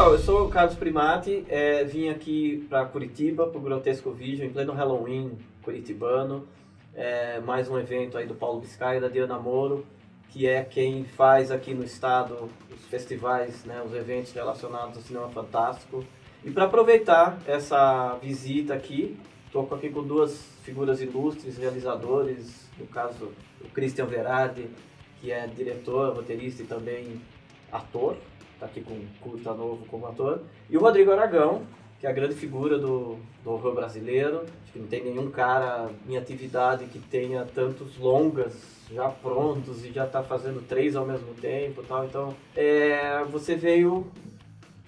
Pessoal, eu sou o Carlos Primati, vim aqui para Curitiba, para o Grotesco Vídeo, em pleno Halloween curitibano. Mais um evento aí do Paulo Biscaia, da Diana Moro, que é quem faz aqui no estado os festivais, né, os eventos relacionados ao cinema fantástico. E para aproveitar essa visita aqui, estou aqui com duas figuras ilustres, realizadores, no caso o Christian Verardi, que é diretor, roteirista e também ator, está aqui com curta novo como ator, e o Rodrigo Aragão, que é a grande figura do horror brasileiro. Acho que não tem nenhum cara em atividade que tenha tantos longas já prontos e já está fazendo 3 ao mesmo tempo e tal. Então, você veio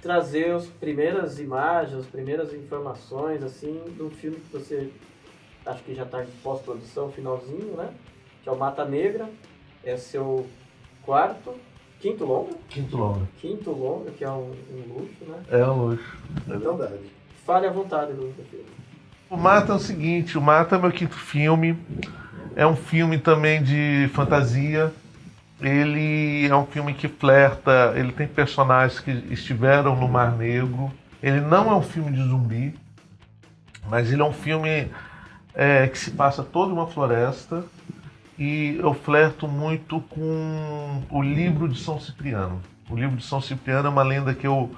trazer as primeiras imagens, as primeiras informações, assim, do filme que você acho que já está em pós-produção, finalzinho, né? Que é o Mata Negra, é seu quinto longa? Quinto longa, que é um luxo, né? É um luxo. É verdade. Fale à vontade do filme. O Mata é o seguinte, o Mata é meu quinto filme, é um filme também de fantasia, ele é um filme que flerta, ele tem personagens que estiveram no Mar Negro, ele não é um filme de zumbi, mas ele é um filme que se passa toda uma floresta, e eu flerto muito com o livro de São Cipriano. O livro de São Cipriano é uma lenda que eu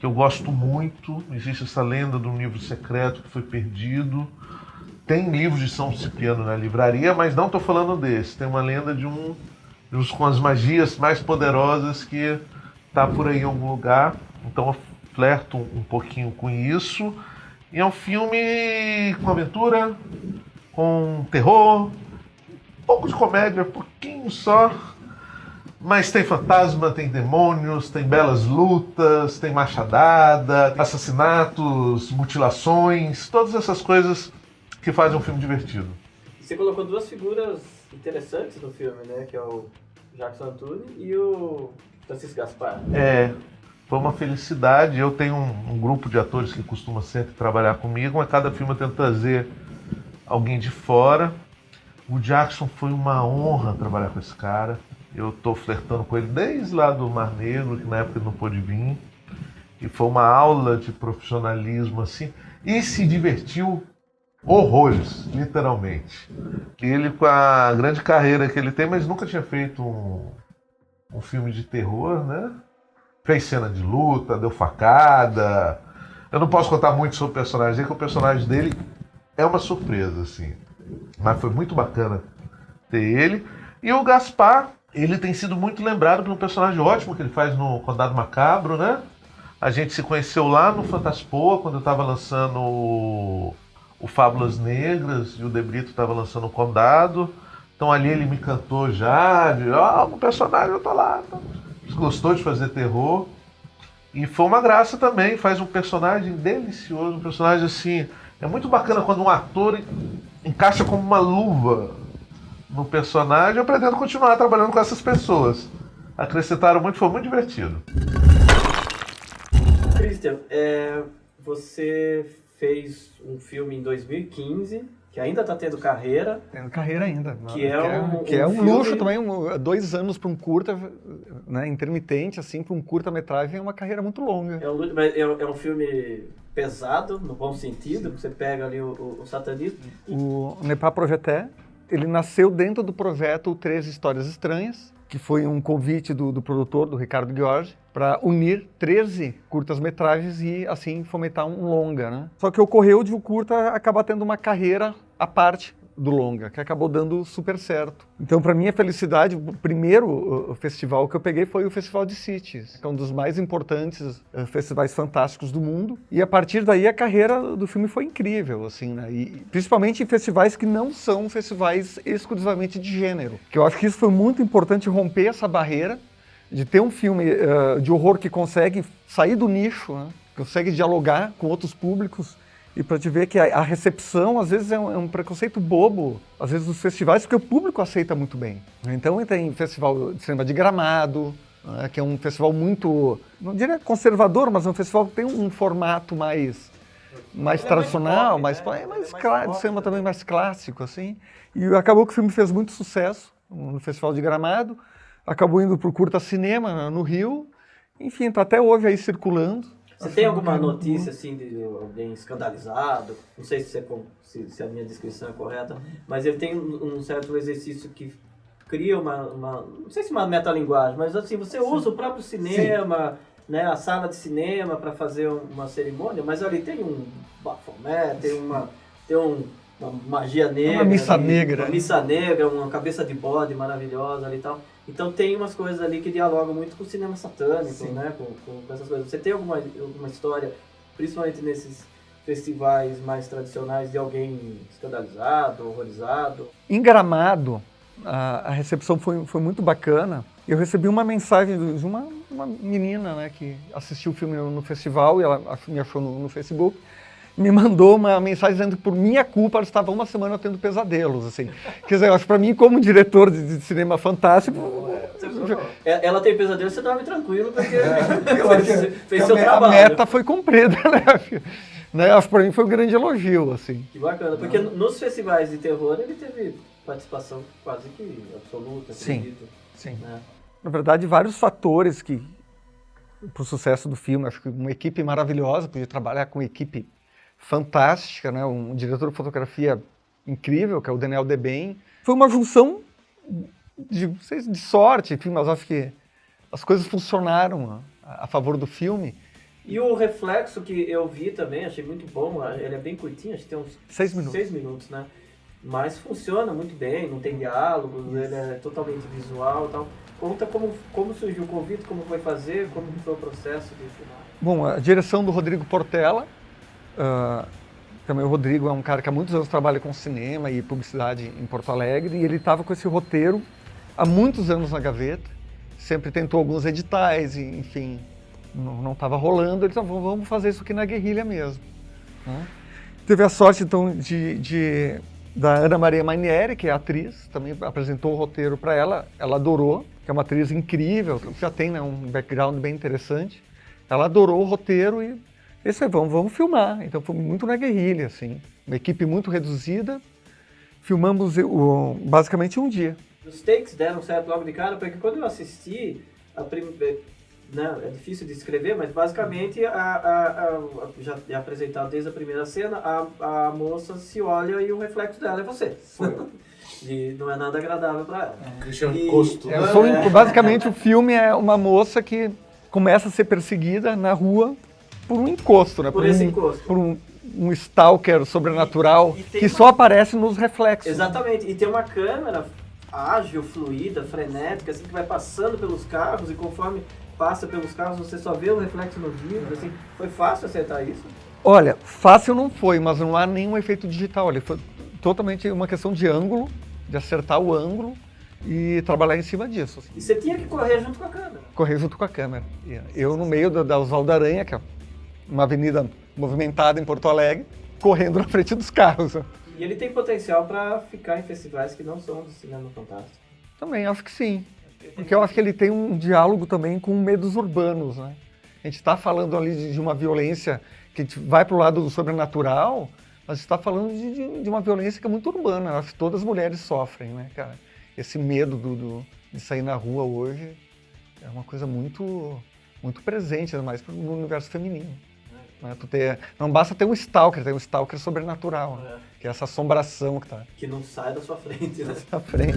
gosto muito. Existe essa lenda de um livro secreto que foi perdido. Tem livros de São Cipriano na livraria, mas não estou falando desse. Tem uma lenda de um com as magias mais poderosas que está por aí em algum lugar. Então eu flerto um pouquinho com isso. E é um filme com aventura, com terror, um pouco de comédia, pouquinho só, mas tem fantasma, tem demônios, tem belas lutas, tem machadada, assassinatos, mutilações, todas essas coisas que fazem um filme divertido. Você colocou duas figuras interessantes no filme, né? Que é o Jackson Antunes e o Francisco Gaspar. Foi uma felicidade. Eu tenho um grupo de atores que costuma sempre trabalhar comigo, a cada filme eu tento trazer alguém de fora. O Jackson foi uma honra trabalhar com esse cara. Eu estou flertando com ele desde lá do Mar Negro, que na época ele não pôde vir. E foi uma aula de profissionalismo, assim. E se divertiu horrores, literalmente. Ele, com a grande carreira que ele tem, mas nunca tinha feito um filme de terror, né? Fez cena de luta, deu facada. Eu não posso contar muito sobre o personagem, porque o personagem dele é uma surpresa, assim. Mas foi muito bacana ter ele. E o Gaspar, ele tem sido muito lembrado por um personagem ótimo que ele faz no Condado Macabro, né? A gente se conheceu lá no Fantaspoa, quando eu estava lançando o Fábulas Negras, e o De Brito estava lançando o Condado. Então ali ele me cantou já, no personagem eu tô lá. Gostou de fazer terror. E foi uma graça também, faz um personagem delicioso, um personagem assim... É muito bacana quando um ator encaixa como uma luva no personagem. Eu pretendo continuar trabalhando com essas pessoas. Acrescentaram muito, foi muito divertido. Christian, você fez um filme em 2015, que ainda está tendo carreira. Tendo carreira ainda. Que é um luxo também, 2 anos para um curta, né, intermitente, assim, para um curta-metragem é uma carreira muito longa. É um filme pesado, no bom sentido, você pega ali o satanismo. O Nepá Projeté, ele nasceu dentro do projeto 13 Histórias Estranhas, que foi um convite do produtor, do Ricardo Gheorghe, para unir 13 curtas-metragens e, assim, fomentar um longa, né? Só que ocorreu de o curta acabar tendo uma carreira à parte do longa, que acabou dando super certo. Então, para minha felicidade, o primeiro festival que eu peguei foi o Festival de Cities, que é um dos mais importantes festivais fantásticos do mundo. E a partir daí a carreira do filme foi incrível, assim, né? E principalmente em festivais que não são festivais exclusivamente de gênero. Que eu acho que isso foi muito importante, romper essa barreira de ter um filme de horror que consegue sair do nicho, né? Consegue dialogar com outros públicos. E para te ver que a recepção, às vezes, é um preconceito bobo, às vezes, dos festivais, porque o público aceita muito bem. Então, tem festival de cinema de Gramado, né, que é um festival muito, não diria conservador, mas é um festival que tem um formato mais tradicional, mais de cinema também mais clássico, assim. E acabou que o filme fez muito sucesso no Festival de Gramado, acabou indo para o Curta Cinema, no Rio, enfim, está até hoje aí circulando. Você tem alguma notícia assim de alguém escandalizado? Não sei se a minha descrição é correta, mas ele tem um certo exercício que cria não sei se uma metalinguagem, mas assim, você usa o próprio cinema, né, a sala de cinema para fazer uma cerimônia, mas ali tem um bafomé, tem uma magia negra. Uma missa ali, negra. Uma missa negra, uma cabeça de bode maravilhosa ali e tal. Então tem umas coisas ali que dialogam muito com o cinema satânico, né, com essas coisas. Você tem alguma história, principalmente nesses festivais mais tradicionais, de alguém escandalizado, horrorizado? Em Gramado, a recepção foi muito bacana. Eu recebi uma mensagem de uma menina, né, que assistiu o filme no festival e ela me achou no Facebook. Me mandou uma mensagem dizendo que por minha culpa ela estava uma semana tendo pesadelos, assim. Quer dizer, eu acho que para mim, como diretor de cinema fantástico... Ela tem pesadelo, você dorme tranquilo, porque fez seu trabalho. A meta foi cumprida, né? Acho que para mim foi um grande elogio, assim. Que bacana, porque nos festivais de terror ele teve participação quase que absoluta, acredito. Sim. Né? Na verdade, vários fatores para o sucesso do filme. Acho que uma equipe maravilhosa, podia trabalhar com uma equipe fantástica, né? Um diretor de fotografia incrível, que é o Daniel Deben. Foi uma junção de sorte, enfim, mas acho que as coisas funcionaram a favor do filme. E o reflexo que eu vi também, achei muito bom, ele é bem curtinho, acho que tem uns 6 minutos. 6 minutos, né? Mas funciona muito bem, não tem diálogos, ele é totalmente visual e tal. Conta como surgiu o convite, como foi fazer, como foi o processo de filmar. Bom, a direção do Rodrigo Portela. Também o Rodrigo é um cara que há muitos anos trabalha com cinema e publicidade em Porto Alegre, e ele estava com esse roteiro há muitos anos na gaveta, sempre tentou alguns editais, e, enfim, não estava rolando. Ele disse, vamos fazer isso aqui na guerrilha mesmo. Né? Teve a sorte, então, da Ana Maria Manieri, que é atriz, também apresentou o roteiro para ela adorou, que é uma atriz incrível, já tem, né, um background bem interessante. Ela adorou o roteiro e disse, vamos filmar. Então foi muito na guerrilha, assim, uma equipe muito reduzida, filmamos basicamente um dia. Os takes deram certo logo de cara, porque quando eu assisti, né, é difícil de descrever, mas basicamente, já é apresentado desde a primeira cena, a moça se olha e o reflexo dela é você. E não é nada agradável para ela. Deixa um encosto. Basicamente o filme é uma moça que começa a ser perseguida na rua por um encosto, né? Por esse encosto. Por um stalker sobrenatural que só aparece nos reflexos. Exatamente, e tem uma câmera ágil, fluida, frenética, assim, que vai passando pelos carros, e conforme passa pelos carros você só vê o reflexo no vidro, assim. Foi fácil acertar isso? Olha, fácil não foi, mas não há nenhum efeito digital. Ele foi totalmente uma questão de ângulo, de acertar o ângulo e trabalhar em cima disso. Assim. E você tinha que correr junto com a câmera? Correr junto com a câmera. Eu no meio da Oswaldo Aranha, que é uma avenida movimentada em Porto Alegre, correndo na frente dos carros. E ele tem potencial para ficar em festivais que não são do cinema fantástico? Também, acho que sim. Porque eu acho que ele tem um diálogo também com medos urbanos, né? A gente está falando ali de uma violência que a gente vai para o lado do sobrenatural, mas está falando de uma violência que é muito urbana. Eu acho que todas as mulheres sofrem, né, cara? Esse medo de sair na rua hoje é uma coisa muito, muito presente, mais no universo feminino. Né? Não basta ter um stalker, tem um stalker sobrenatural, né? Que é essa assombração que tá... Que não sai da sua frente, né? Da frente.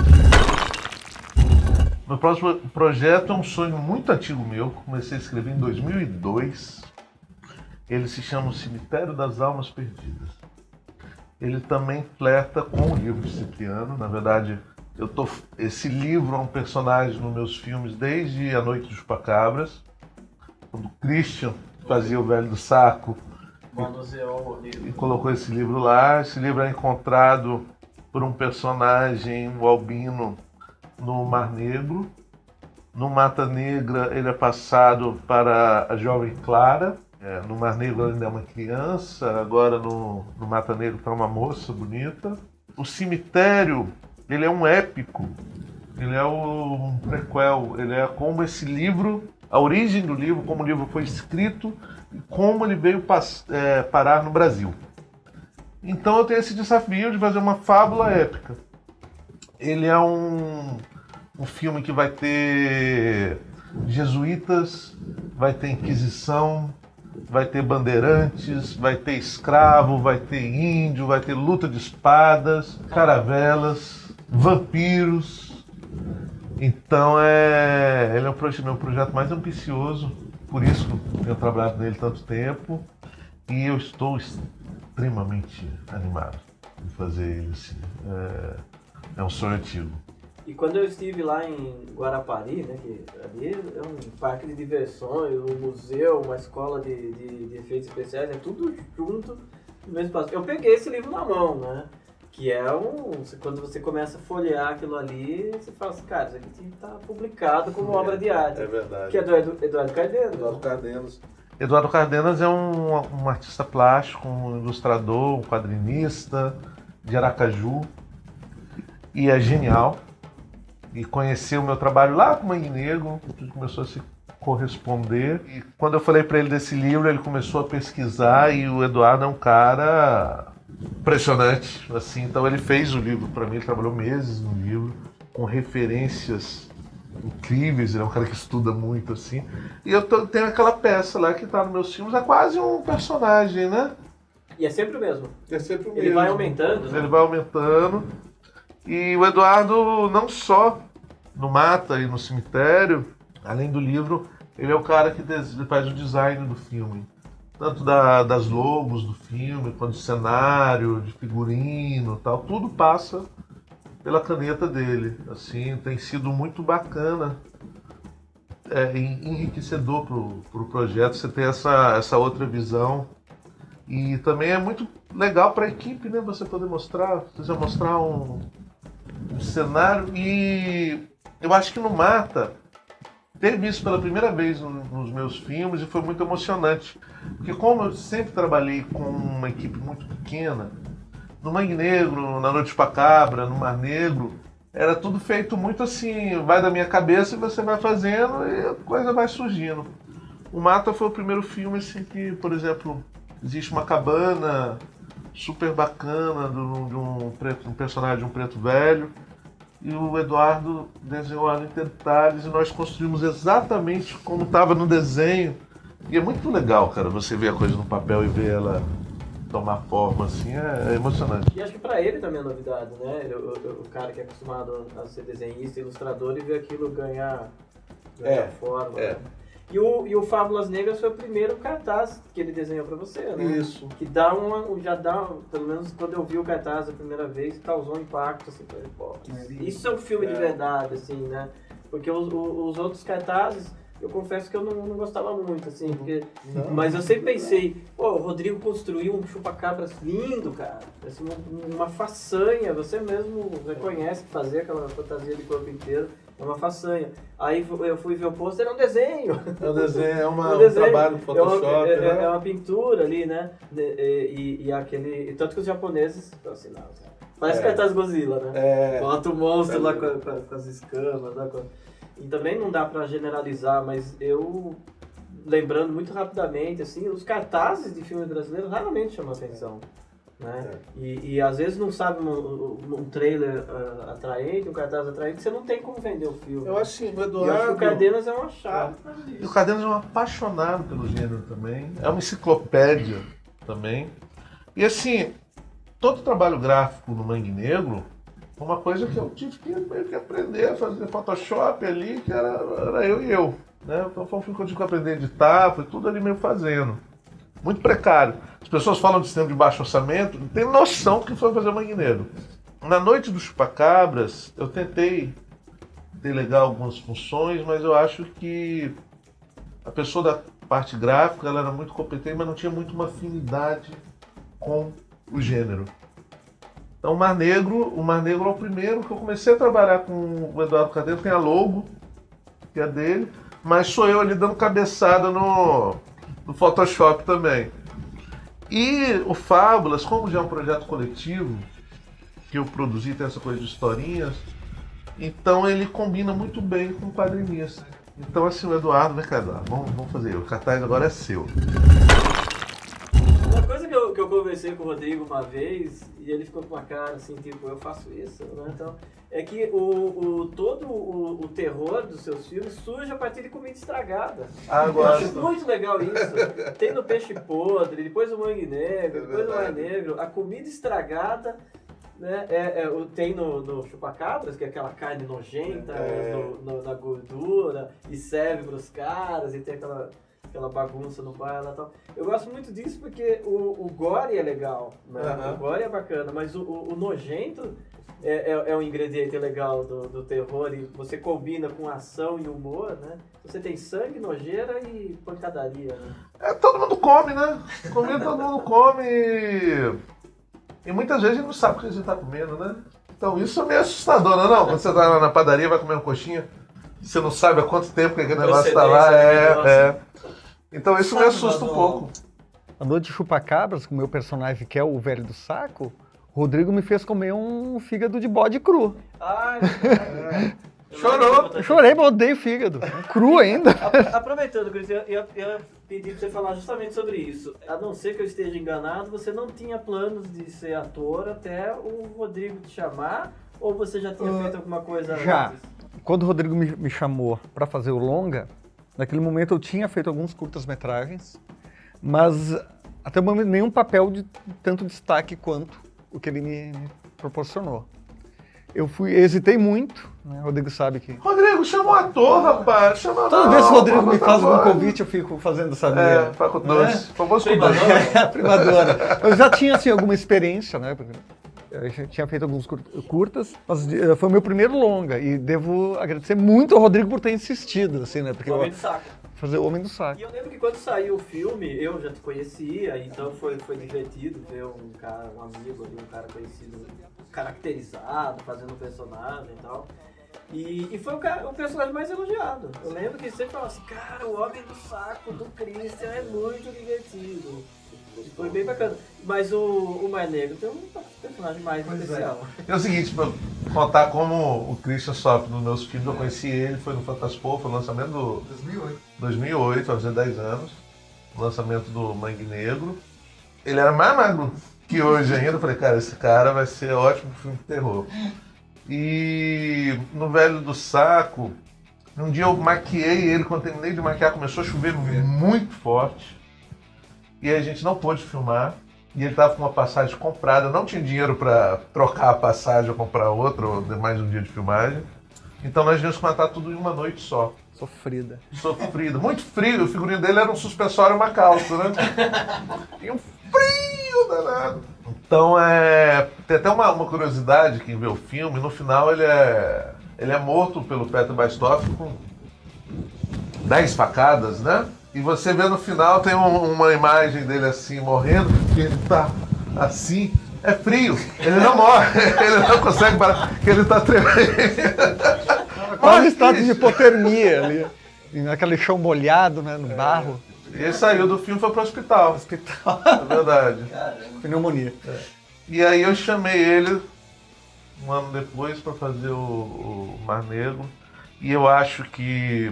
Meu próximo projeto é um sonho muito antigo meu, que comecei a escrever em 2002. Ele se chama O Cemitério das Almas Perdidas. Ele também flerta com o livro de Cipriano. Na verdade, esse livro é um personagem nos meus filmes desde A Noite dos Chupacabras, quando Christian fazia o Velho do Saco e colocou esse livro lá. Esse livro é encontrado por um personagem, o albino, no Mar Negro. No Mata Negra ele é passado para a jovem Clara. No Mar Negro ela ainda é uma criança, agora no Mata Negra está uma moça bonita. O Cemitério, ele é um épico, ele é um prequel, ele é como esse livro, a origem do livro, como o livro foi escrito e como ele veio parar no Brasil. Então eu tenho esse desafio de fazer uma fábula épica. Ele é um filme que vai ter jesuítas, vai ter Inquisição, vai ter bandeirantes, vai ter escravo, vai ter índio, vai ter luta de espadas, caravelas, vampiros. Então ele é meu projeto mais ambicioso, por isso que eu tenho trabalhado nele tanto tempo, e eu estou extremamente animado de fazer ele assim. É um sonho antigo. E quando eu estive lá em Guarapari, né, que ali é um parque de diversões, um museu, uma escola de efeitos especiais, é tudo junto no mesmo espaço. Eu peguei esse livro na mão, né? Que é quando você começa a folhear aquilo ali, você fala assim, cara, isso aqui tinha que estar publicado como obra de arte. É verdade. Que é do Eduardo Cardenas. Eduardo Cardenas. Eduardo Cardenas é um artista plástico, um ilustrador, um quadrinista de Aracaju. E é genial. E conheceu o meu trabalho lá com o Mangue Negro, a gente começou a se corresponder. E quando eu falei para ele desse livro, ele começou a pesquisar, e o Eduardo é um cara impressionante, assim. Então ele fez o livro para mim, ele trabalhou meses no livro, com referências incríveis, ele é um cara que estuda muito, assim. E eu tenho aquela peça lá que tá nos meus filmes, é quase um personagem, né? E é sempre o mesmo. É sempre o mesmo. Ele vai aumentando, né? Ele vai aumentando. E o Eduardo, não só no Mata e no Cemitério, além do livro, ele é o cara que faz o design do filme. Tanto das logos do filme, quanto de cenário, de figurino, tal, tudo passa pela caneta dele. Assim, tem sido muito bacana, enriquecedor pro projeto você ter essa outra visão. E também é muito legal para a equipe, né? Você poder mostrar um cenário. E eu acho que no Mata teve isso pela primeira vez nos meus filmes, e foi muito emocionante. Porque como eu sempre trabalhei com uma equipe muito pequena, no Mangue Negro, na Noite Chupacabra, no Mar Negro, era tudo feito muito assim, vai da minha cabeça e você vai fazendo e a coisa vai surgindo. O Mata foi o primeiro filme assim que, por exemplo, existe uma cabana super bacana de um personagem de um preto velho, e o Eduardo desenhou ela em detalhes, e nós construímos exatamente como estava no desenho. E é muito legal, cara, você ver a coisa no papel e ver ela tomar forma, assim, é emocionante. E acho que pra ele também é novidade, né? O cara que é acostumado a ser desenhista, ilustrador, e ver aquilo ganhar forma. Né? E o Fábulas Negras foi o primeiro cartaz que ele desenhou pra você, né? Isso. Que já dá, pelo menos quando eu vi o cartaz a primeira vez, causou um impacto, assim, pra ele, pô, isso é um filme de verdade, assim, né? Porque os outros cartazes, eu confesso que eu não gostava muito, assim, porque... Mas eu sempre pensei, pô, o Rodrigo construiu um chupa-cabras lindo, cara. Assim, uma façanha, você mesmo reconhece que fazer aquela fantasia de corpo inteiro é uma façanha. Aí eu fui ver o pôster, era um desenho. É um desenho, um trabalho de Photoshop, é uma pintura ali, né? E tanto que os japoneses, assim, não, parece cartaz Godzilla, né? Bota o monstro lá com as escamas, né? E também não dá pra generalizar, mas eu, lembrando muito rapidamente, assim, os cartazes de filmes brasileiros raramente chamam atenção. Né? E às vezes não sabe um trailer atraente, um cartaz atraente, você não tem como vender o filme. Eu acho assim, o Eduardo... E eu acho que o Cardenas é uma chave. E o Cardenas é um apaixonado pelo gênero também, é uma enciclopédia também. E assim, todo trabalho gráfico no Mangue Negro, uma coisa que eu tive que meio que aprender a fazer Photoshop ali, que era eu e eu. Né? Então foi um filme que eu tive que aprender a editar, foi tudo ali meio fazendo. Muito precário. As pessoas falam de cinema de baixo orçamento, não tem noção do que foi fazer o Mangue Negro. Na Noite dos Chupacabras, eu tentei delegar algumas funções, mas eu acho que a pessoa da parte gráfica ela era muito competente, mas não tinha muito uma afinidade com o gênero. Então o Mar Negro é o primeiro que eu comecei a trabalhar com o Eduardo Cardenas, tem a logo, que é dele, mas sou eu ali dando cabeçada no Photoshop também. E o Fábulas, como já é um projeto coletivo, que eu produzi, tem essa coisa de historinhas, então ele combina muito bem com o quadrinista. Então assim, o Eduardo, vamos fazer, o cartaz agora é seu. Uma coisa que eu conversei com o Rodrigo uma vez e ele ficou com uma cara assim, tipo, eu faço isso, né? Então, é que todo o terror dos seus filmes surge a partir de comida estragada. Eu acho muito legal isso. Tem no Peixe Podre, depois o Mangue Negro, depois o Mar Negro. A comida estragada, né? Tem no Chupacabras, que é aquela carne nojenta na gordura e serve para os caras e tem aquela bagunça no bar e tal. Eu gosto muito disso porque o gore é legal, né? O gore é bacana, mas o nojento é um ingrediente legal do terror e você combina com ação e humor, né? Você tem sangue, nojeira e pancadaria, né? Todo mundo come, né? Comida todo mundo come e muitas vezes a gente não sabe o que a gente tá comendo, né? Então isso é meio assustador, não é não? Quando você tá lá na padaria, vai comer uma coxinha, você não sabe há quanto tempo que aquele negócio tá lá. Então isso me assusta um pouco. A Noite de Chupacabras, com o meu personagem que é o velho do saco, o Rodrigo me fez comer um fígado de bode cru. Ai, Chorou. Eu chorei, mas odeio fígado. Cru ainda. Aproveitando, Cris, eu ia pedir pra você falar justamente sobre isso. A não ser que eu esteja enganado, você não tinha planos de ser ator até o Rodrigo te chamar? Ou você já tinha feito alguma coisa já. antes? Quando o Rodrigo me chamou para fazer o longa, naquele momento eu tinha feito alguns curtas-metragens, mas até o momento nenhum papel de tanto destaque quanto o que ele me proporcionou. Eu hesitei muito, né? O Rodrigo sabe que... Rodrigo, chama um ator, rapaz. Toda vez que o Rodrigo me faz algum convite, eu fico fazendo essa minha... Faco doce. Famoso com doce. Primadona. Eu já tinha, assim, alguma experiência, né? Eu já tinha feito alguns curtas, mas foi o meu primeiro longa. E devo agradecer muito ao Rodrigo por ter insistido, assim, né? Porque O Homem do Saco. Fazer o Homem do Saco. E eu lembro que quando saiu o filme, eu já te conhecia, então foi divertido ver um amigo ali, um cara conhecido, caracterizado, fazendo um personagem e tal. E foi o personagem mais elogiado. Eu lembro que sempre falava assim, cara, o Homem do Saco do Christian é muito divertido. E foi bem bacana. Mas o Mar Negro tem um personagem mais especial. É o seguinte, pra contar como o Christian sofre nos meus filmes, eu conheci ele, foi no Fantaspor, foi o lançamento do... 2008, vai fazer 10 anos. O lançamento do Mangue Negro. Ele era mais magro que hoje ainda. Eu falei, cara, esse cara vai ser ótimo pro filme de terror. E no Velho do Saco, um dia eu maquiei ele, quando terminei de maquiar, começou a chover muito forte. E a gente não pôde filmar. E ele estava com uma passagem comprada, não tinha dinheiro para trocar a passagem ou comprar outra, ou mais um dia de filmagem. Então nós viemos matar tudo em uma noite só. Sofrida. Muito frio. O figurino dele era um suspensório e uma calça, né? E um frio danado. Então tem até uma curiosidade, quem vê o filme, no final ele é morto pelo Petr Baistov com 10 facadas, né? E você vê no final, tem uma imagem dele assim, morrendo, que ele tá assim, é frio, ele não morre, ele não consegue parar, porque ele tá tremendo. Quase estado de hipotermia ali, naquele chão molhado, né, no barro. E ele saiu do filme e foi pro hospital. É verdade. Pneumonia. E aí eu chamei ele um ano depois para fazer o Mar Negro. E eu acho que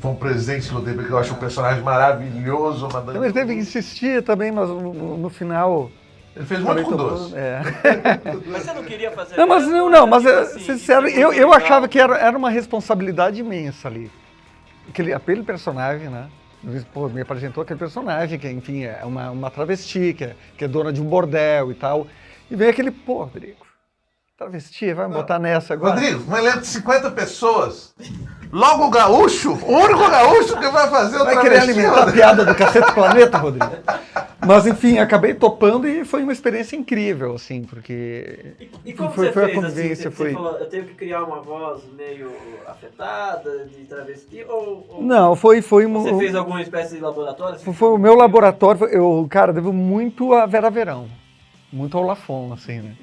foi um presente que eu dei, porque eu acho um personagem maravilhoso. Então ele teve que insistir também, mas no final... Ele fez muito com doce. Mas você não queria fazer... Mas sincero, eu achava que era uma responsabilidade imensa ali. Aquele personagem, né? Pô, me apresentou aquele personagem que, enfim, é uma travesti, que é dona de um bordel e tal. E veio aquele, pô, Rodrigo, travesti, vai me botar nessa agora. Rodrigo, um elenco de 50 pessoas. Logo o gaúcho, o único gaúcho que vai fazer o travesti. Vai querer alimentar a piada do Cacete Planeta, Rodrigo? Mas, enfim, acabei topando e foi uma experiência incrível, assim, porque... E como foi você fez, a convivência, assim, você falou, eu tenho que criar uma voz meio afetada, de travesti, ou... Não, foi... Você fez alguma espécie de laboratório? Assim? Foi o meu laboratório, eu, cara, devo muito a Vera Verão, muito ao Lafon, assim, né?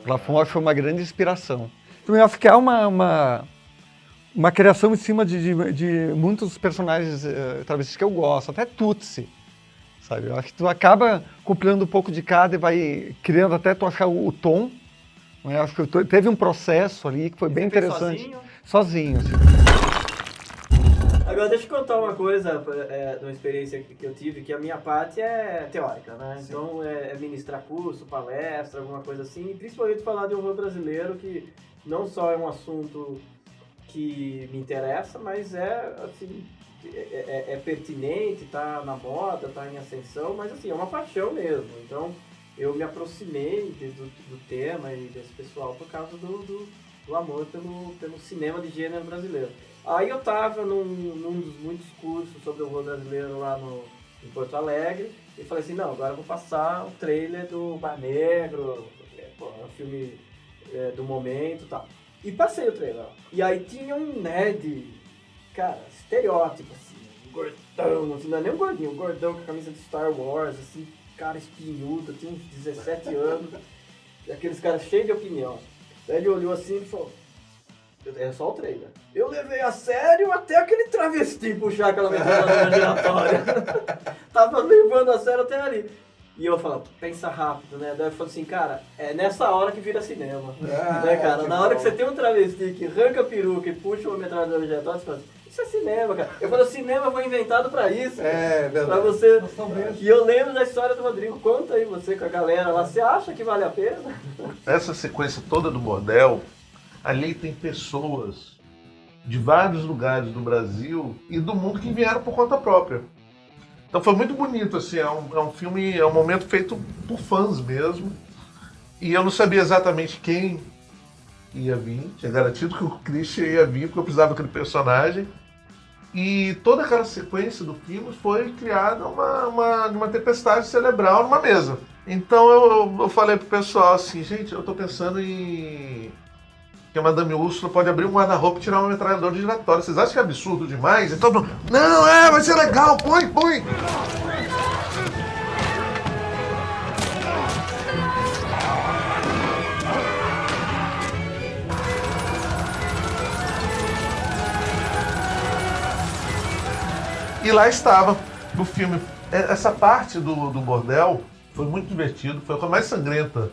O Lafon acho que foi uma grande inspiração. Também acho que há uma criação em cima de muitos personagens travestis que eu gosto, até Tutsi. Sabe? Eu acho que tu acaba compilando um pouco de cada e vai criando até tu achar o tom. Eu acho que teve um processo ali que foi bem interessante. Sozinho? Sozinho, assim. Agora deixa eu contar uma coisa de uma experiência que eu tive, que a minha parte é teórica, né? Sim. Então é ministrar curso, palestra, alguma coisa assim, e principalmente falar de horror brasileiro, que não só é um assunto que me interessa, mas assim, é pertinente, tá na moda, tá em ascensão, mas assim, é uma paixão mesmo. Então eu me aproximei do tema e desse pessoal por causa do amor pelo cinema de gênero brasileiro. Aí eu tava num dos muitos cursos sobre o horror brasileiro lá em Porto Alegre e falei assim, não, agora eu vou passar o trailer do Bar Negro, é um filme do momento e tal. E passei o trailer. E aí tinha um nerd, cara, estereótipo, assim, um gordão, assim, não é nem um gordinho, um gordão com a camisa de Star Wars, assim, cara espinhudo, tinha uns 17 anos, e aqueles caras cheios de opinião. Daí ele olhou assim e falou, é só o trailer. Eu levei a sério até aquele travesti puxar aquela metralhadora giratória. Tava levando a sério até ali. E eu falo, pensa rápido, né? Daí eu falo assim, cara, é nessa hora que vira cinema. Né, cara? Na hora que você tem um travesti que arranca a peruca e puxa uma metralhadora giratória, você fala, isso é cinema, cara. Eu falo, cinema foi inventado pra isso. É verdade. Pra você. E eu lembro da história do Rodrigo. Conta aí você com a galera lá. Você acha que vale a pena? Essa sequência toda do bordel, ali tem pessoas de vários lugares do Brasil e do mundo que vieram por conta própria. Então foi muito bonito, assim, é um filme, é um momento feito por fãs mesmo. E eu não sabia exatamente quem ia vir, tinha garantido que o Christian ia vir, porque eu precisava daquele personagem. E toda aquela sequência do filme foi criada uma tempestade cerebral numa mesa. Então eu falei pro pessoal assim, gente, eu tô pensando em que a Madame Úrsula pode abrir um guarda-roupa e tirar uma metralhadora giratória. Vocês acham que é absurdo demais? Então, não, vai ser legal, põe! E lá estava no filme. Essa parte do bordel foi muito divertido, foi a coisa mais sangrenta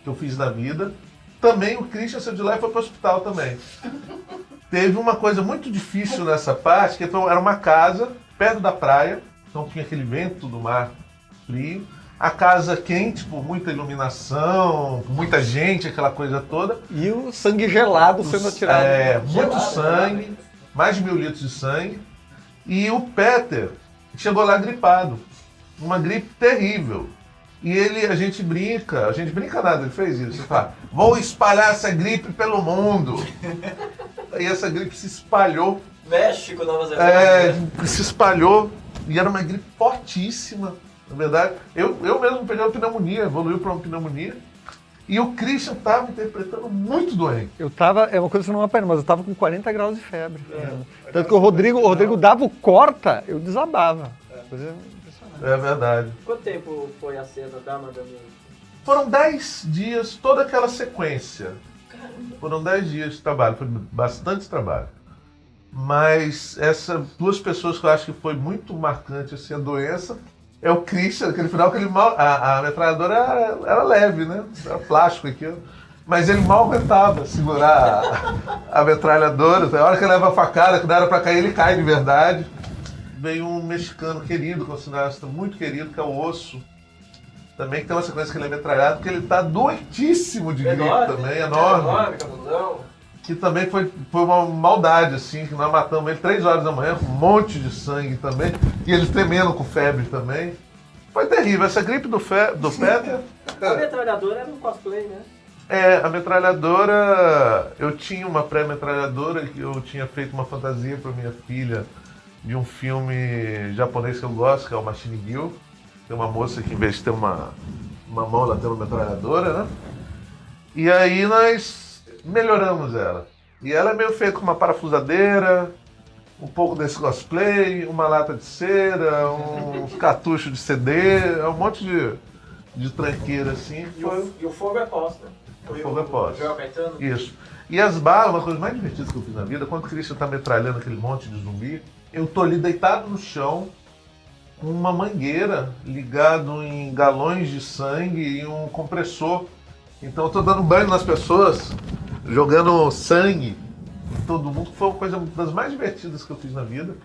que eu fiz na vida. Também o Christian saiu de lá e foi para o hospital também. Teve uma coisa muito difícil nessa parte, que era uma casa perto da praia, então tinha aquele vento do mar frio. A casa quente, por muita iluminação, muita gente, aquela coisa toda. E o sangue gelado sendo atirado. Muito sangue, mais de 1.000 litros de sangue. E o Peter chegou lá gripado, uma gripe terrível. E a gente brinca nada, ele fez isso. Ele fala, vou espalhar essa gripe pelo mundo. E essa gripe se espalhou. México, Nova Zelândia. Se espalhou. E era uma gripe fortíssima, na verdade. Eu mesmo peguei uma pneumonia, evoluiu para uma pneumonia. E o Christian estava interpretando muito doente. É uma coisa que você não vai mas eu estava com 40 graus de febre. Tanto que o Rodrigo dava o corta, eu desabava. Coisa impressionante. É verdade. Quanto tempo foi a cena da Madame Úrsula? Foram 10 dias, toda aquela sequência. Foram 10 dias de trabalho, foi bastante trabalho. Mas essas duas pessoas que eu acho que foi muito marcante assim, a doença, é o Christian, aquele final que ele a metralhadora era leve, né? Era plástico aquilo. Mas ele mal aguentava segurar a metralhadora. A hora que ele leva a facada, que não era pra cair, ele cai de verdade. Veio um mexicano querido, com um cineasta muito querido, que é o Osso. Também que tem uma sequência que ele é metralhado, porque ele tá doentíssimo de gripe também, enorme. Que também foi uma maldade, assim, que nós matamos ele 3 horas da manhã, com um monte de sangue também, e ele tremendo com febre também. Foi terrível, essa gripe do Peter... A metralhadora era um cosplay, né? A metralhadora... Eu tinha uma pré-metralhadora, que eu tinha feito uma fantasia para minha filha de um filme japonês que eu gosto, que é o Machine Gill. Tem uma moça que, em vez de ter uma mão, ela tem uma metralhadora, né? E aí nós melhoramos ela. E ela é meio feita com uma parafusadeira, um pouco desse cosplay, uma lata de cera, uns cartuchos de CD, um monte de tranqueira assim. E o fogo é pós, né? O fogo é pós. Joel Caetano? Isso. E as balas, uma coisa mais divertida que eu fiz na vida, quando o Christian tá metralhando aquele monte de zumbi, eu tô ali deitado no chão, com uma mangueira ligado em galões de sangue e um compressor. Então eu tô dando banho nas pessoas, jogando sangue todo mundo, foi uma coisa das mais divertidas que eu fiz na vida.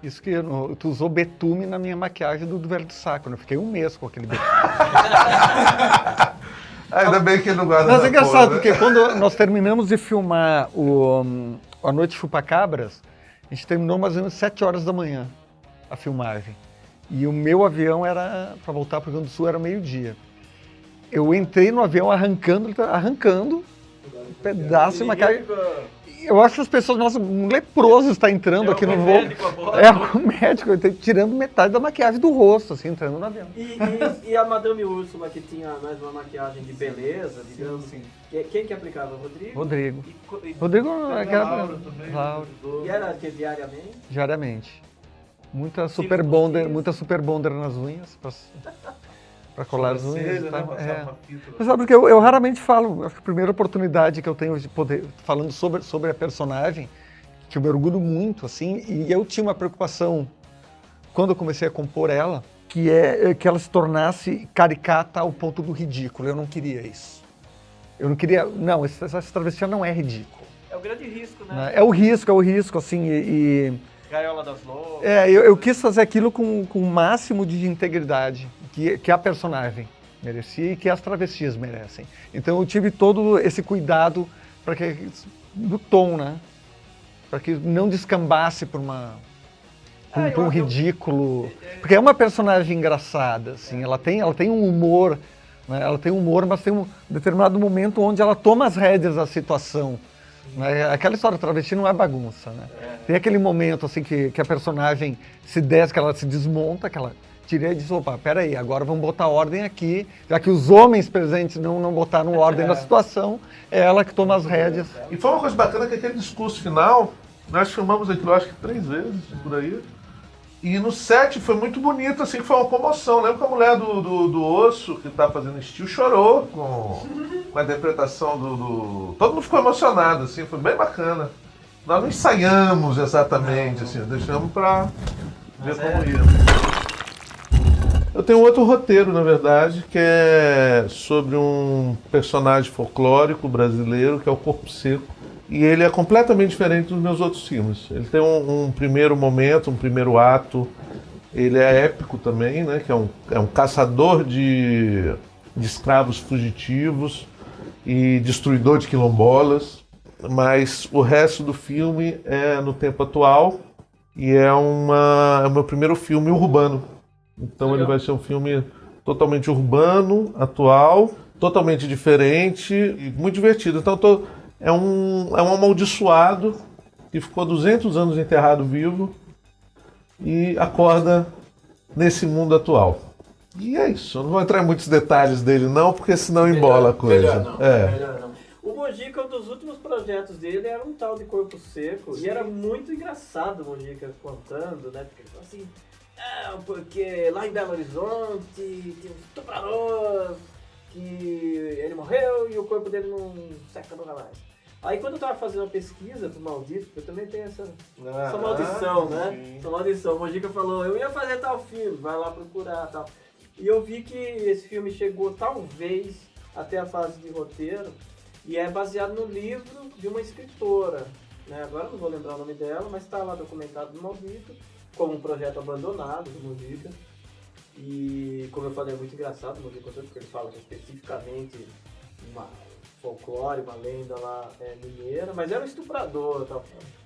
Isso que tu usou betume na minha maquiagem do Velho do Saco, né? Eu fiquei um mês com aquele betume. Ainda bem que ele não guarda. Mas é engraçado, né? Porque quando nós terminamos de filmar A Noite Chupacabras, a gente terminou mais ou menos 7 horas da manhã a filmagem. E o meu avião era, para voltar para o Rio Grande do Sul, era meio-dia. Eu entrei no avião arrancando um pedaço de maquiagem. Eu acho que as pessoas, nossa, um leproso está entrando aqui no voo. É o médico, eu estou tirando metade da maquiagem do rosto, assim, entrando no avião. E a Madame Úrsula, que tinha mais uma maquiagem de beleza, digamos. Sim. Quem que aplicava? O Rodrigo? Rodrigo. E Rodrigo a Laura também. Laura. E era que diariamente? Diariamente. Muita super bonder nas unhas para colar as unhas. Né? Mas sabe, porque eu raramente falo, acho que a primeira oportunidade que eu tenho de poder, falando sobre a personagem, que eu me orgulho muito, assim, e eu tinha uma preocupação quando eu comecei a compor ela, que é que ela se tornasse caricata ao ponto do ridículo. Eu não queria isso. Eu não queria... Não, essa travessia não é ridículo. É o grande risco, né? É o risco, assim, Gaiola das Loucas. eu quis fazer aquilo com o máximo de integridade que a personagem merecia e que as travestis merecem. Então eu tive todo esse cuidado do tom, né? Para que não descambasse por um ridículo. Porque é uma personagem engraçada, assim, ela tem um humor, né? Ela tem um humor, mas tem um determinado momento onde ela toma as rédeas da situação. Aquela história travesti não é bagunça, né? Tem aquele momento assim que a personagem se desce, que ela se desmonta, que ela tira e diz, opa, peraí, agora vamos botar ordem aqui, já que os homens presentes não botaram ordem na situação, é ela que toma as rédeas. E foi uma coisa bacana que aquele discurso final, nós filmamos aquilo acho que 3 vezes, por aí, e no set foi muito bonito, assim, foi uma comoção. Lembro que a mulher do Osso, que tá fazendo estilo, chorou com a interpretação Todo mundo ficou emocionado, assim, foi bem bacana. Nós não ensaiamos exatamente, assim, deixamos pra ver como ia. Eu tenho outro roteiro, na verdade, que é sobre um personagem folclórico brasileiro, que é o Corpo Seco. E ele é completamente diferente dos meus outros filmes. Ele tem um primeiro momento, um primeiro ato. Ele é épico também, né? Que é um caçador de escravos fugitivos e destruidor de quilombolas. Mas o resto do filme é no tempo atual e é o meu primeiro filme urbano. Então legal. Ele vai ser um filme totalmente urbano, atual, totalmente diferente e muito divertido. Então é um amaldiçoado que ficou 200 anos enterrado vivo e acorda nesse mundo atual. E é isso, eu não vou entrar em muitos detalhes dele não, porque senão embola a coisa. Melhor não. O Mojica, um dos últimos projetos dele era um tal de Corpo Seco. Sim. E era muito engraçado o Mojica contando, né? Porque ele falou assim, porque lá em Belo Horizonte tem um estuprador que ele morreu e o corpo dele não seca nunca mais. Aí quando eu tava fazendo a pesquisa pro Maldito, porque eu também tenho essa maldição, né? Sim. Essa maldição. O Mojica falou, eu ia fazer tal filme, vai lá procurar tal. E eu vi que esse filme chegou talvez até a fase de roteiro e é baseado no livro de uma escritora, né? Agora não vou lembrar o nome dela, mas está lá documentado no Maldito, como um projeto abandonado do Mojica. E como eu falei, é muito engraçado o Mojica, porque ele fala que especificamente uma folclore, uma lenda lá mineira, mas era um estuprador e tal.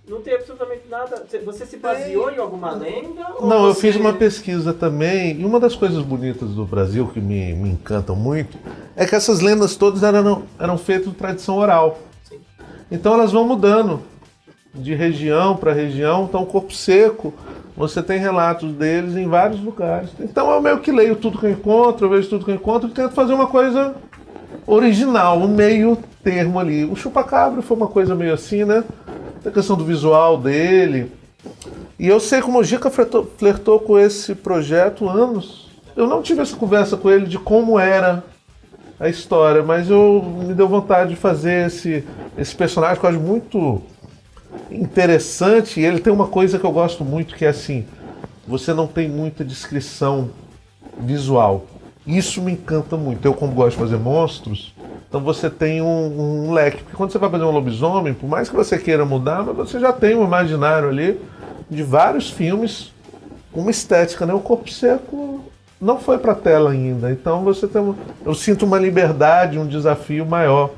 Não tem absolutamente nada. Você se baseou em alguma lenda? Não, eu fiz uma pesquisa também, e uma das coisas bonitas do Brasil que me encantam muito é que essas lendas todas eram feitas de tradição oral. Sim. Então elas vão mudando de região para região. Então, Corpo Seco, você tem relatos deles em vários lugares. Então eu meio que leio tudo que eu encontro, eu vejo tudo que eu encontro e tento fazer uma coisa original, um meio termo ali. O Chupacabra foi uma coisa meio assim, né? A questão do visual dele. E eu sei que o Mojica flertou com esse projeto há anos. Eu não tive essa conversa com ele de como era a história, mas me deu vontade de fazer esse personagem que eu acho muito interessante. E ele tem uma coisa que eu gosto muito, que é assim, você não tem muita descrição visual. Isso me encanta muito. Eu, como gosto de fazer monstros, Então você tem um leque. Porque quando você vai fazer um lobisomem, por mais que você queira mudar, mas você já tem um imaginário ali de vários filmes com uma estética, né? O Corpo Seco não foi para a tela ainda. Então eu sinto uma liberdade, um desafio maior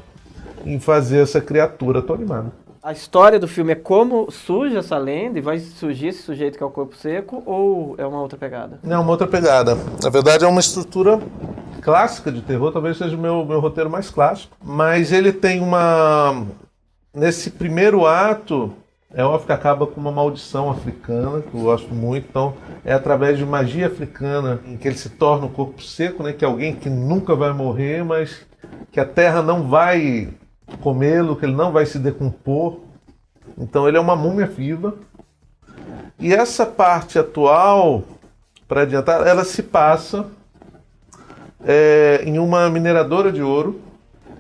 em fazer essa criatura. Tô animado. A história do filme é como surge essa lenda e vai surgir esse sujeito que é o Corpo Seco, ou é uma outra pegada? Não, uma outra pegada. Na verdade é uma estrutura clássica de terror, talvez seja o meu roteiro mais clássico. Mas ele tem nesse primeiro ato, é óbvio que acaba com uma maldição africana, que eu gosto muito. Então é através de magia africana em que ele se torna o Corpo Seco, né? Que é alguém que nunca vai morrer, mas que a terra não vai comê-lo, que ele não vai se decompor. Então ele é uma múmia viva. E essa parte atual, para adiantar, ela se passa em uma mineradora de ouro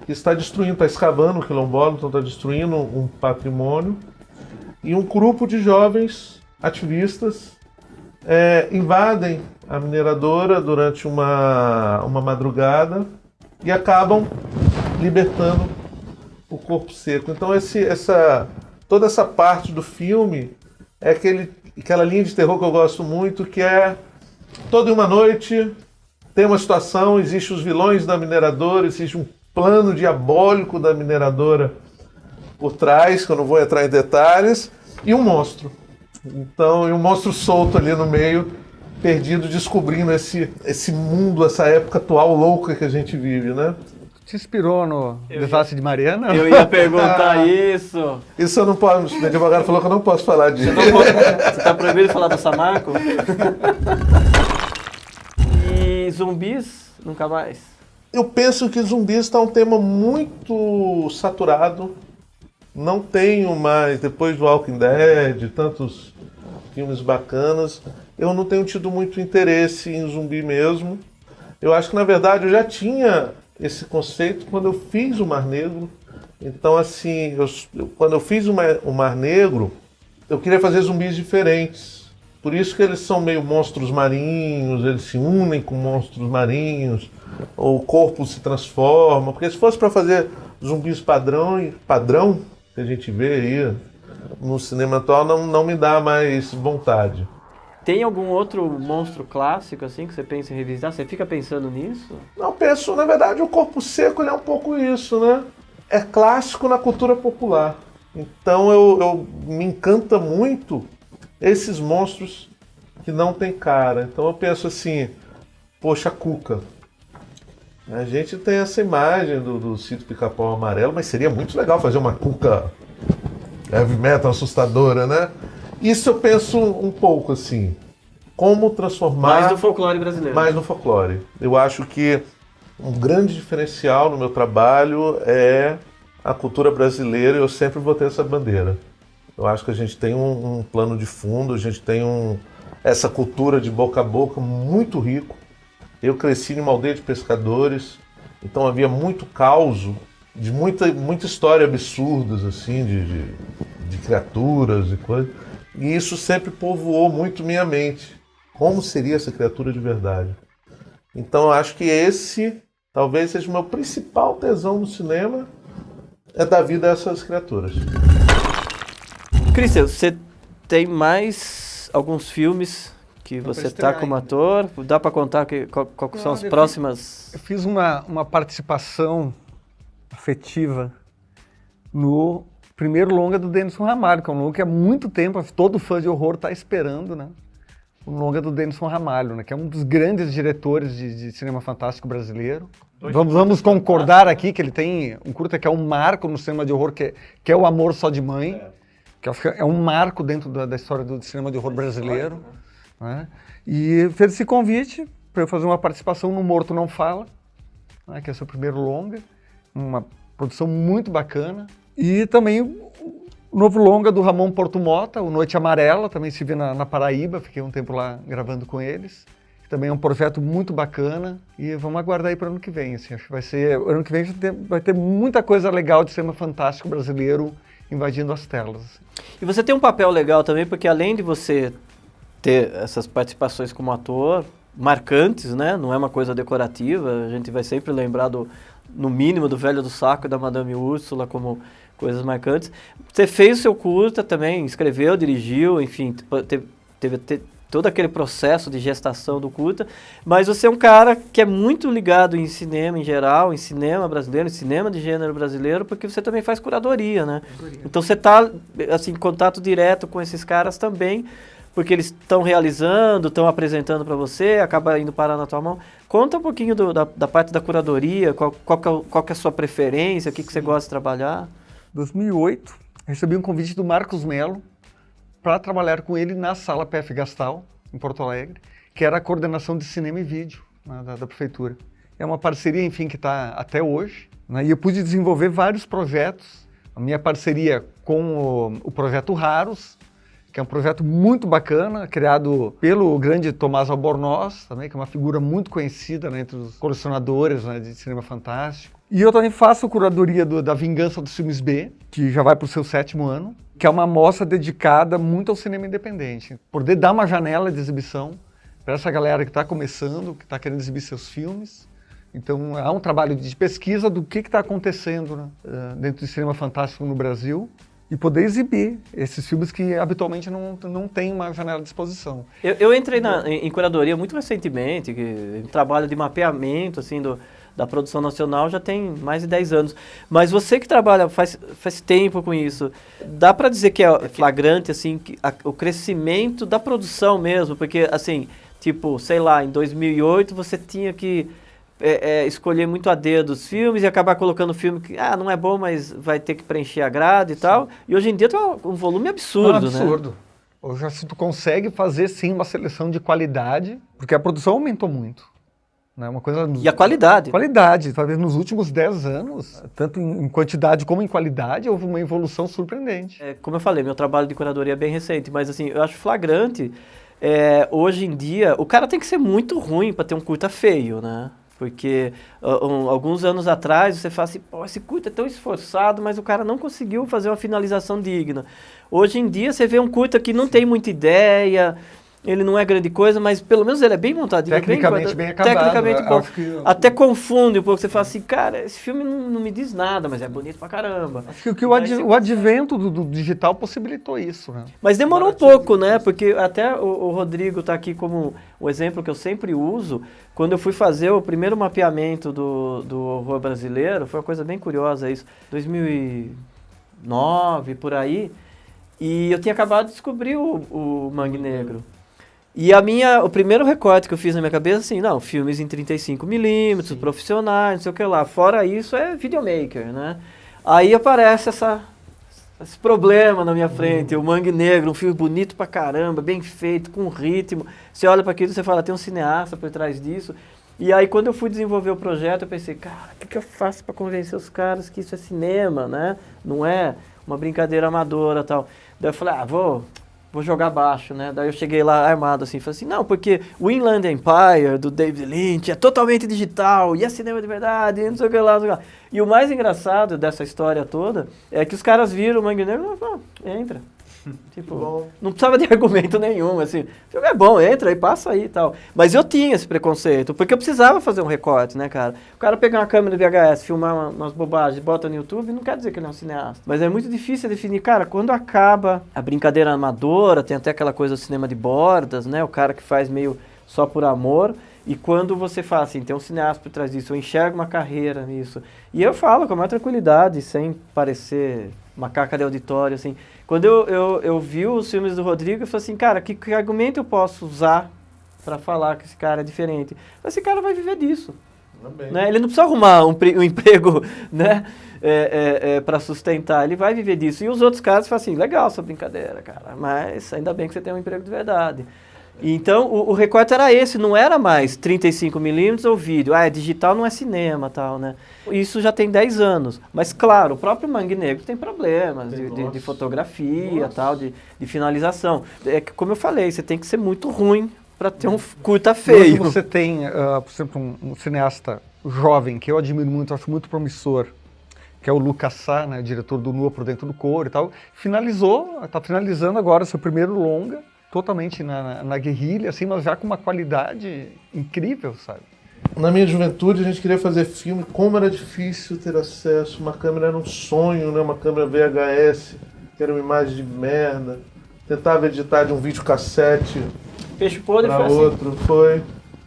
que está destruindo, está escavando o quilombola, então está destruindo um patrimônio. E um grupo de jovens ativistas invadem a mineradora durante uma madrugada e acabam libertando o Corpo Seco. Então toda essa parte do filme é aquela linha de terror que eu gosto muito, que é toda uma noite tem uma situação, existem os vilões da mineradora, existe um plano diabólico da mineradora por trás, que eu não vou entrar em detalhes, e um monstro. Então, e um monstro solto ali no meio, perdido, descobrindo esse mundo, essa época atual louca que a gente vive, né? Te inspirou no Desastre de Mariana? Eu ia perguntar isso. Isso eu não posso. Meu advogado falou que eu não posso falar disso. Você está proibido de falar do Samarco? E zumbis, nunca mais? Eu penso que zumbis está um tema muito saturado. Não tenho mais, depois do Walking Dead, tantos filmes bacanas, eu não tenho tido muito interesse em zumbi mesmo. Eu acho que, na verdade, eu já tinha esse conceito quando eu fiz o Mar Negro. Então, assim, quando eu fiz o Mar Negro, eu queria fazer zumbis diferentes. Por isso que eles são meio monstros marinhos, eles se unem com monstros marinhos, o corpo se transforma. Porque se fosse para fazer zumbis padrão, que a gente vê aí no cinema atual, não me dá mais vontade. Tem algum outro monstro clássico assim que você pensa em revisitar? Você fica pensando nisso? Não, penso, na verdade, o Corpo Seco ele é um pouco isso, né? É clássico na cultura popular. Então eu me encanta muito esses monstros que não tem cara. Então eu penso assim, poxa, a Cuca. A gente tem essa imagem do Sítio Pica-Pau Amarelo, mas seria muito legal fazer uma Cuca heavy metal assustadora, né? Isso eu penso um pouco assim, como transformar... Mais no folclore brasileiro. Mais no folclore. Eu acho que um grande diferencial no meu trabalho é a cultura brasileira, e eu sempre vou ter essa bandeira. Eu acho que a gente tem um plano de fundo, a gente tem essa cultura de boca a boca muito rico. Eu cresci em uma aldeia de pescadores, então havia muito caos, de muita história absurdas, assim, de criaturas e coisas. E isso sempre povoou muito minha mente. Como seria essa criatura de verdade? Então eu acho que esse talvez seja o meu principal tesão no cinema, é dar vida a essas criaturas. Cristian, você tem mais alguns filmes que você está como ator? Dá para contar qual são as próximas? Eu fiz uma participação afetiva no primeiro longa do Denison Ramalho, que é um longa que há muito tempo todo fã de horror está esperando, né? O longa do Denison Ramalho, né? Que é um dos grandes diretores de cinema fantástico brasileiro. Vamos concordar aqui que ele tem um curta que é um marco no cinema de horror, que é O Amor Só de Mãe, que é um marco dentro da história do cinema de horror brasileiro. Né? E fez esse convite para eu fazer uma participação no Morto Não Fala, né? Que é o seu primeiro longa, uma produção muito bacana. E também o novo longa do Ramon Porto Mota, O Noite Amarela, também se vê na Paraíba, fiquei um tempo lá gravando com eles. Também é um projeto muito bacana e vamos aguardar aí para o ano que vem. Assim, acho que vai ser, ano que vem vai ter muita coisa legal de cinema fantástico brasileiro invadindo as telas. E você tem um papel legal também, porque além de você ter essas participações como ator, marcantes, né? Não é uma coisa decorativa, a gente vai sempre lembrar do no mínimo, do Velho do Saco e da Madame Úrsula como coisas marcantes. Você fez o seu curta também, escreveu, dirigiu, enfim, teve todo aquele processo de gestação do curta, mas você é um cara que é muito ligado em cinema em geral, em cinema brasileiro, em cinema de gênero brasileiro, porque você também faz curadoria, né? Então você está assim, em contato direto com esses caras também, porque eles estão realizando, estão apresentando para você, acaba indo parar na tua mão. Conta um pouquinho da parte da curadoria, qual que é a sua preferência, o que você gosta de trabalhar. Em 2008, recebi um convite do Marcos Mello para trabalhar com ele na Sala PF Gastal, em Porto Alegre, que era a coordenação de cinema e vídeo, né, da prefeitura. É uma parceria, enfim, que está até hoje, né, e eu pude desenvolver vários projetos. A minha parceria com o projeto Raros, que é um projeto muito bacana, criado pelo grande Tomás Albornoz, também, que é uma figura muito conhecida, né, entre os colecionadores, né, de cinema fantástico. E eu também faço curadoria da Vingança dos Filmes B, que já vai para o seu 7º ano, que é uma mostra dedicada muito ao cinema independente. Poder dar uma janela de exibição para essa galera que está começando, que está querendo exibir seus filmes. Então, há um trabalho de pesquisa do que está acontecendo, né, dentro do cinema fantástico no Brasil, e poder exibir esses filmes que habitualmente não tem uma janela de exposição. Eu entrei em curadoria muito recentemente, que trabalho de mapeamento assim, da produção nacional já tem mais de 10 anos. Mas você que trabalha faz tempo com isso, dá para dizer que é flagrante assim, o crescimento da produção mesmo? Porque, assim, tipo, sei lá, em 2008 você tinha que escolher muito a dedo os filmes e acabar colocando filme que não é bom, mas vai ter que preencher a grade e tal. E hoje em dia tem um volume absurdo, né? Absurdo. Hoje, se tu consegue fazer, sim, uma seleção de qualidade, porque a produção aumentou muito. Né? Uma coisa E a qualidade. Qualidade. Talvez nos últimos 10 anos, tanto em quantidade como em qualidade, houve uma evolução surpreendente. Como eu falei, meu trabalho de curadoria é bem recente, mas assim, eu acho flagrante, hoje em dia, o cara tem que ser muito ruim para ter um curta feio, né? Porque alguns anos atrás você fala assim, pô, esse curta é tão esforçado, mas o cara não conseguiu fazer uma finalização digna. Hoje em dia você vê um curta que não tem muita ideia, ele não é grande coisa, mas pelo menos ele é bem montadinho. Tecnicamente bem acabado. Tecnicamente bom. Até confunde um pouco, você fala assim, cara, esse filme não me diz nada, mas é bonito pra caramba. Acho que o advento do digital possibilitou isso, né? Mas demorou um pouco, né? Porque até o Rodrigo tá aqui como o exemplo que eu sempre uso. Quando eu fui fazer o primeiro mapeamento do horror brasileiro, foi uma coisa bem curiosa isso, 2009, por aí, e eu tinha acabado de descobrir o Mangue Negro. E o primeiro recorte que eu fiz na minha cabeça, assim, não, filmes em 35mm, profissionais, não sei o que lá. Fora isso, é videomaker, né? Aí aparece esse problema na minha frente, o Mangue Negro, um filme bonito pra caramba, bem feito, com ritmo. Você olha para aquilo e você fala, tem um cineasta por trás disso. E aí, quando eu fui desenvolver o projeto, eu pensei, cara, o que eu faço para convencer os caras que isso é cinema, né? Não é uma brincadeira amadora e tal. Daí eu falei, vou jogar baixo, né? Daí eu cheguei lá armado assim, falei assim, não, porque o Inland Empire, do David Lynch, é totalmente digital, e é cinema de verdade, e não sei o que lá, não sei o que lá. E o mais engraçado dessa história toda é que os caras viram o Mangue Negro e falaram, entra. Tipo, não precisava de argumento nenhum, assim, o filme é bom, entra aí, passa aí e tal. Mas eu tinha esse preconceito, porque eu precisava fazer um recorte, né, cara? O cara pegar uma câmera de VHS, filmar umas bobagens, bota no YouTube, não quer dizer que ele é um cineasta. Mas é muito difícil definir, cara, quando acaba a brincadeira amadora, tem até aquela coisa do cinema de bordas, né, o cara que faz meio só por amor, e quando você fala assim, tem um cineasta por trás disso, eu enxergo uma carreira nisso. E eu falo com a maior tranquilidade, sem parecer macaca de auditório, assim. Quando eu vi os filmes do Rodrigo, eu falei assim, cara, que argumento eu posso usar para falar que esse cara é diferente? Esse cara vai viver disso. Né? Ele não precisa arrumar um emprego, né, para sustentar, ele vai viver disso. E os outros caras falam assim, legal essa brincadeira, cara, mas ainda bem que você tem um emprego de verdade. Então, o recorte era esse, não era mais 35mm ou vídeo. Digital não é cinema, tal, né? Isso já tem 10 anos. Mas, claro, o próprio Mangue Negro tem problemas de fotografia, tal, de finalização. É que, como eu falei, você tem que ser muito ruim para ter um curta feio. Hoje você tem, por exemplo, um cineasta jovem, que eu admiro muito, acho muito promissor, que é o Lucas Sá, né, diretor do Nua por Dentro do Couro e tal. Está finalizando agora seu primeiro longa, totalmente na guerrilha, assim, mas já com uma qualidade incrível, sabe? Na minha juventude a gente queria fazer filme, como era difícil ter acesso, uma câmera era um sonho, né? Uma câmera VHS, que era uma imagem de merda. Tentava editar de um videocassete Peixe podre para foi assim. outro, foi.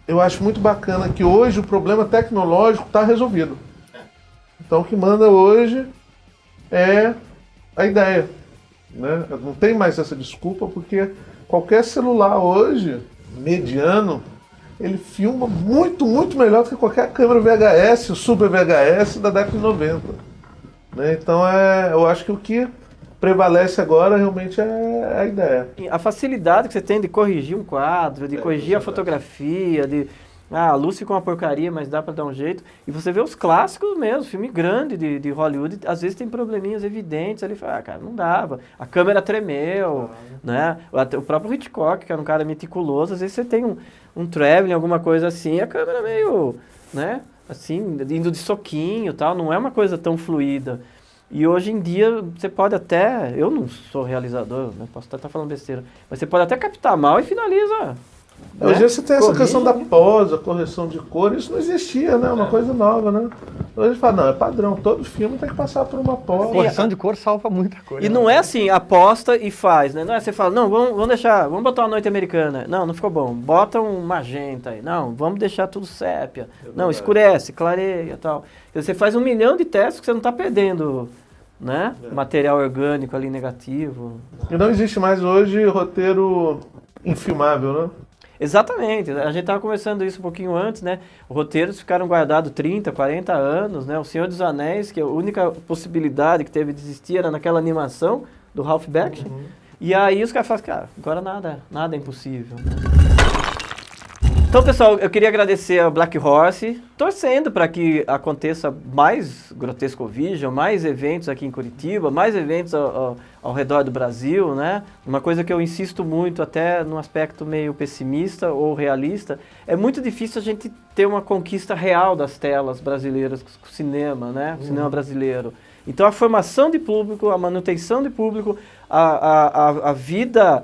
Eu acho muito bacana que hoje o problema tecnológico está resolvido. Então o que manda hoje é a ideia, né? Não tem mais essa desculpa, porque qualquer celular hoje, mediano, ele filma muito, muito melhor do que qualquer câmera VHS, o Super VHS da década de 90. Né? Então eu acho que o que prevalece agora realmente é a ideia. A facilidade que você tem de corrigir um quadro, de corrigir a fotografia, a luz ficou uma porcaria, mas dá para dar um jeito. E você vê os clássicos mesmo, filme grande de Hollywood, às vezes tem probleminhas evidentes ali, fala, cara, não dava. A câmera tremeu, né? O próprio Hitchcock, que era um cara meticuloso, às vezes você tem um traveling, alguma coisa assim, a câmera meio, né? Assim, indo de soquinho e tal, não é uma coisa tão fluida. E hoje em dia você pode até, eu não sou realizador, né? Posso até estar falando besteira, mas você pode até captar mal e finaliza. Né? Hoje você tem essa questão da pós, a correção de cor, isso não existia, né? Uma coisa nova, né? Hoje a gente fala, não, é padrão, todo filme tem que passar por uma pós. Correção de cor salva muita coisa. E não é assim, aposta e faz, né? Não é você fala, não, vamos botar uma noite americana. Não, não ficou bom. Bota um magenta aí. Não, vamos deixar tudo sépia. Não, escurece, clareia e tal. Você faz 1 milhão de testes que você não está perdendo, né? Material orgânico ali negativo. E não existe mais hoje roteiro infilmável, né? Exatamente, a gente estava conversando isso um pouquinho antes, né? Os roteiros ficaram guardados 30, 40 anos, né? O Senhor dos Anéis, que a única possibilidade que teve de existir era naquela animação do Ralph Bakshi. E aí os caras falam, cara, agora nada é impossível. Então, pessoal, eu queria agradecer ao Black Horse, torcendo para que aconteça mais Grotesco Vision, mais eventos aqui em Curitiba, mais eventos ao redor do Brasil, né? Uma coisa que eu insisto muito, até num aspecto meio pessimista ou realista, é muito difícil a gente ter uma conquista real das telas brasileiras com o cinema, né? O cinema brasileiro. Então, a formação de público, a manutenção de público, a vida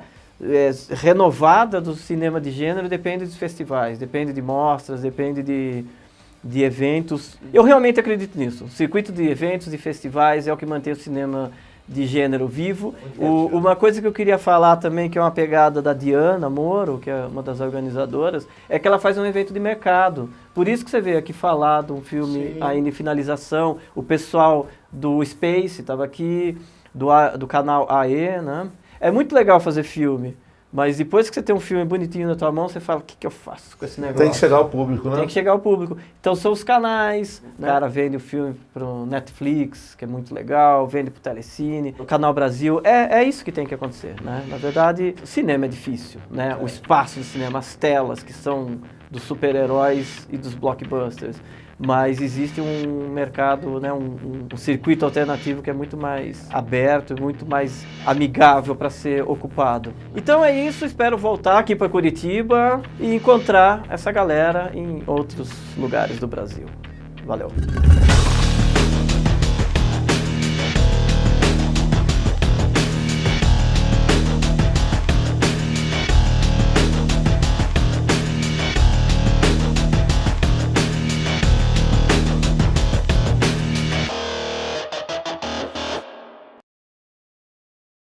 renovada do cinema de gênero depende dos festivais, depende de mostras, depende de eventos. Eu realmente acredito nisso. O circuito de eventos e festivais é o que mantém o cinema de gênero vivo. Uma coisa que eu queria falar também, que é uma pegada da Diana Moro, que é uma das organizadoras, é que ela faz um evento de mercado. Por isso que você veio aqui falar de um filme ainda em finalização. O pessoal do Space estava aqui, do canal AE, né? É muito legal fazer filme, mas depois que você tem um filme bonitinho na tua mão, você fala, o que eu faço com esse negócio? Tem que chegar ao público, né? Tem que chegar ao público. Então são os canais, né? O cara vende o filme pro Netflix, que é muito legal, vende pro Telecine, o Canal Brasil, é isso que tem que acontecer, né? Na verdade, o cinema é difícil, né? O espaço do cinema, as telas, que são dos super-heróis e dos blockbusters. Mas existe um mercado, né, um circuito alternativo que é muito mais aberto e muito mais amigável para ser ocupado. Então é isso, espero voltar aqui para Curitiba e encontrar essa galera em outros lugares do Brasil. Valeu!